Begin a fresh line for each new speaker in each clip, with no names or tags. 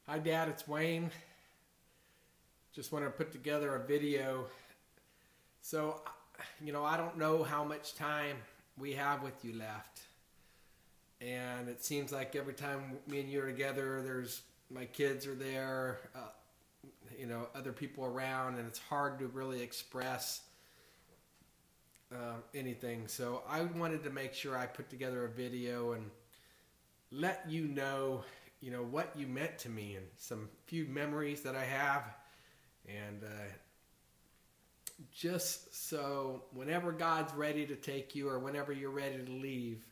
Hi, Dad, it's Wayne. Just want to put together a video. So, I don't know how much time we have with you left. And it seems like every time me and you are together, there's my kids are there, other people around, and it's hard to really express anything. So, I wanted to make sure I put together a video and let what you meant to me and some few memories that I have. And just so whenever God's ready to take you or whenever you're ready to leave,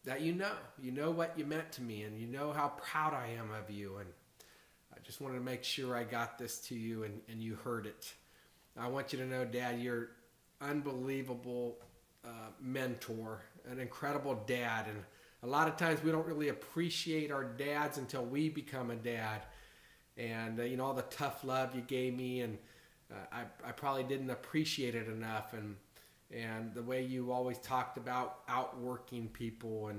that you know what you meant to me and you know how proud I am of you. And I just wanted to make sure I got this to you and you heard it. I want you to know, Dad, you're unbelievable mentor, an incredible dad. And a lot of times we don't really appreciate our dads until we become a dad. And all the tough love you gave me, and I probably didn't appreciate it enough. And the way you always talked about outworking people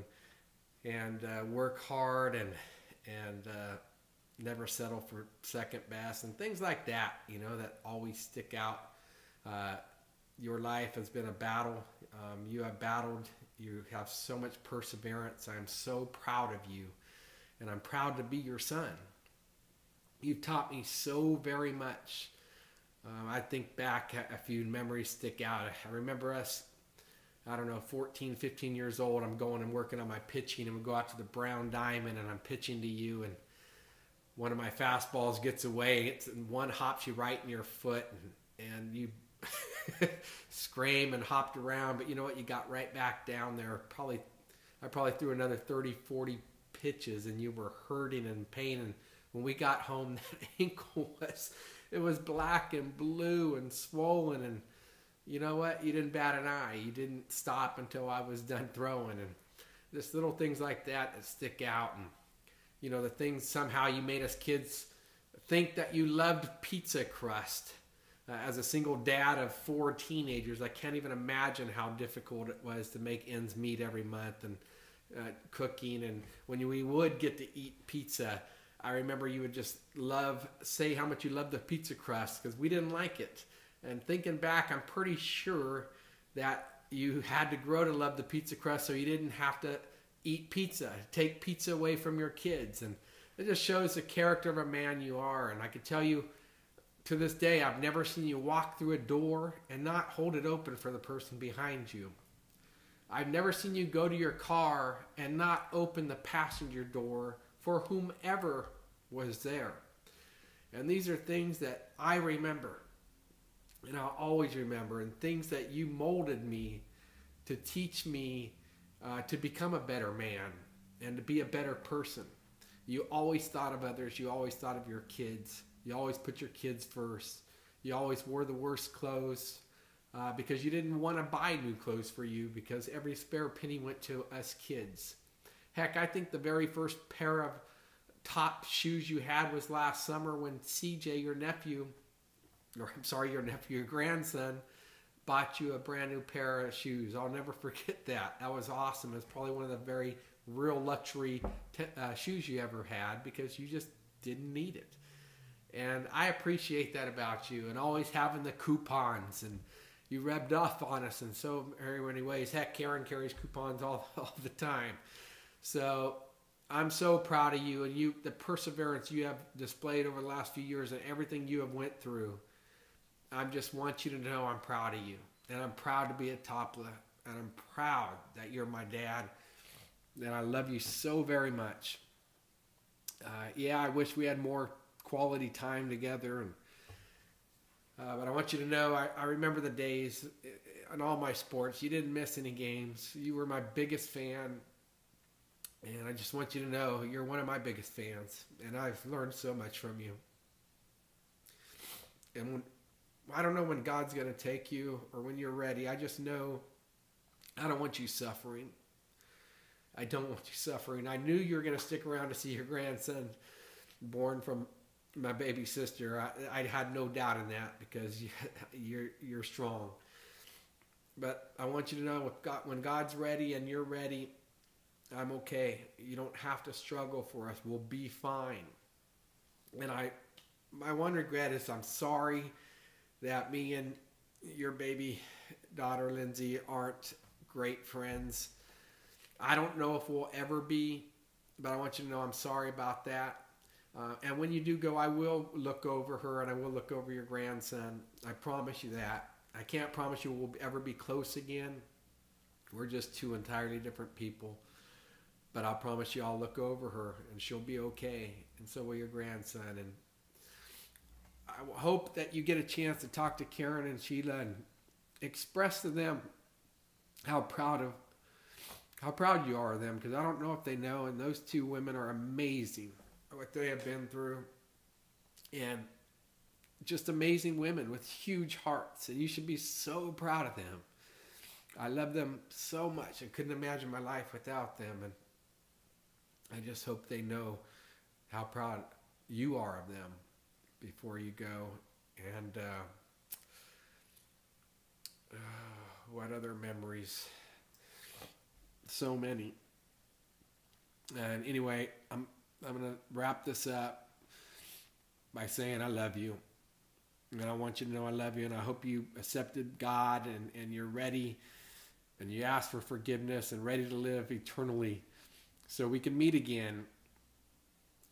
and work hard and never settle for second best and things like that. That always stick out. Your life has been a battle. You have battled. You have so much perseverance. I'm so proud of you, and I'm proud to be your son. You've taught me so very much. I think back, a few memories stick out. I remember us, 14, 15 years old. I'm going and working on my pitching, and we go out to the Brown Diamond, and I'm pitching to you, and one of my fastballs gets away. One hops you right in your foot, and you scream and hopped around. But you know what? You got right back down there. I probably threw another 30, 40 pitches, and you were hurting and pain. And when we got home, that ankle was black and blue and swollen. And you know what? You didn't bat an eye. You didn't stop until I was done throwing. And just little things like that stick out. And the things somehow you made us kids think that you loved pizza crust. As a single dad of 4 teenagers, I can't even imagine how difficult it was to make ends meet every month and cooking. And when we would get to eat pizza, I remember you would just say how much you loved the pizza crust because we didn't like it. And thinking back, I'm pretty sure that you had to grow to love the pizza crust so you didn't have to eat pizza, take pizza away from your kids. And it just shows the character of a man you are. And I can tell you, to this day, I've never seen you walk through a door and not hold it open for the person behind you. I've never seen you go to your car and not open the passenger door for whomever was there. And these are things that I remember, and I'll always remember, and things that you molded me to teach me to become a better man and to be a better person. You always thought of others. You always thought of your kids. You always put your kids first. You always wore the worst clothes because you didn't want to buy new clothes for you because every spare penny went to us kids. Heck, I think the very first pair of top shoes you had was last summer when CJ, your grandson, bought you a brand new pair of shoes. I'll never forget that. That was awesome. It's probably one of the very real luxury shoes you ever had because you just didn't need it. And I appreciate that about you, and always having the coupons, and you rubbed off on us in so many ways. Heck, Karen carries coupons all the time. So I'm so proud of you and the perseverance you have displayed over the last few years and everything you have went through. I just want you to know I'm proud of you, and I'm proud to be at Topla, and I'm proud that you're my dad, and I love you so very much. I wish we had more quality time together, but I want you to know I remember the days in all my sports. You didn't miss any games. You were my biggest fan, and I just want you to know you're one of my biggest fans, and I've learned so much from you. And I don't know when God's going to take you or when you're ready. I just know I don't want you suffering. I don't want you suffering. I knew you were going to stick around to see your grandson born from my baby sister. I had no doubt in that because you're strong. But I want you to know when God's ready and you're ready, I'm okay. You don't have to struggle for us. We'll be fine. And my one regret is I'm sorry that me and your baby daughter Lindsay aren't great friends. I don't know if we'll ever be, but I want you to know I'm sorry about that. And when you do go, I will look over her and I will look over your grandson. I promise you that. I can't promise you we'll ever be close again. We're just two entirely different people. But I'll promise you I'll look over her and she'll be okay. And so will your grandson. And I hope that you get a chance to talk to Karen and Sheila and express to them how proud you are of them, because I don't know if they know, and those two women are amazing what they have been through, and just amazing women with huge hearts, and you should be so proud of them. I love them so much and couldn't imagine my life without them, and I just hope they know how proud you are of them before you go. And what other memories? So many. And anyway, I'm going to wrap this up by saying I love you. And I want you to know I love you, and I hope you accepted God and you're ready and you ask for forgiveness and ready to live eternally so we can meet again.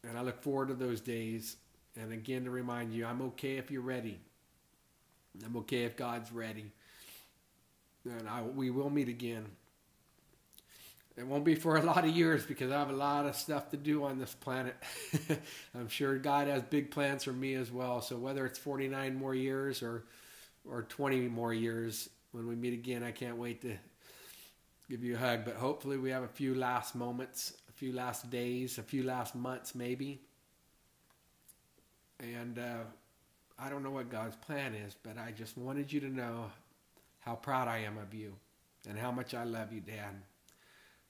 And I look forward to those days. And again, to remind you, I'm okay if you're ready. I'm okay if God's ready. And we will meet again. It won't be for a lot of years because I have a lot of stuff to do on this planet. I'm sure God has big plans for me as well. So whether it's 49 more years or 20 more years, when we meet again, I can't wait to give you a hug. But hopefully we have a few last moments, a few last days, a few last months maybe. And I don't know what God's plan is, but I just wanted you to know how proud I am of you and how much I love you, Dad.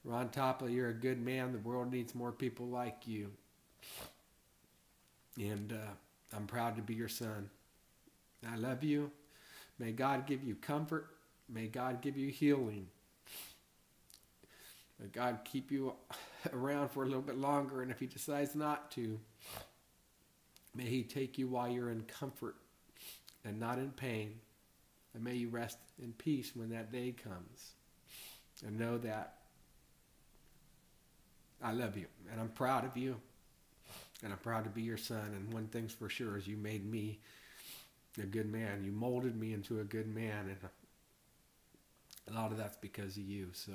Ron Toppler, you're a good man. The world needs more people like you. And I'm proud to be your son. I love you. May God give you comfort. May God give you healing. May God keep you around for a little bit longer. And if he decides not to, may he take you while you're in comfort and not in pain. And may you rest in peace when that day comes. And know that I love you, and I'm proud of you, and I'm proud to be your son. And one thing's for sure is you made me a good man. You molded me into a good man, and a lot of that's because of you. So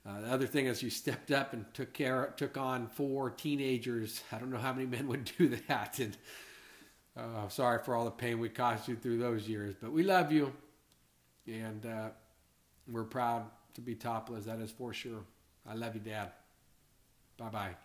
the other thing is you stepped up and took on 4 teenagers. I don't know how many men would do that, and sorry for all the pain we caused you through those years. But we love you, and we're proud to be Topless. That is for sure. I love you, Dad. Bye-bye.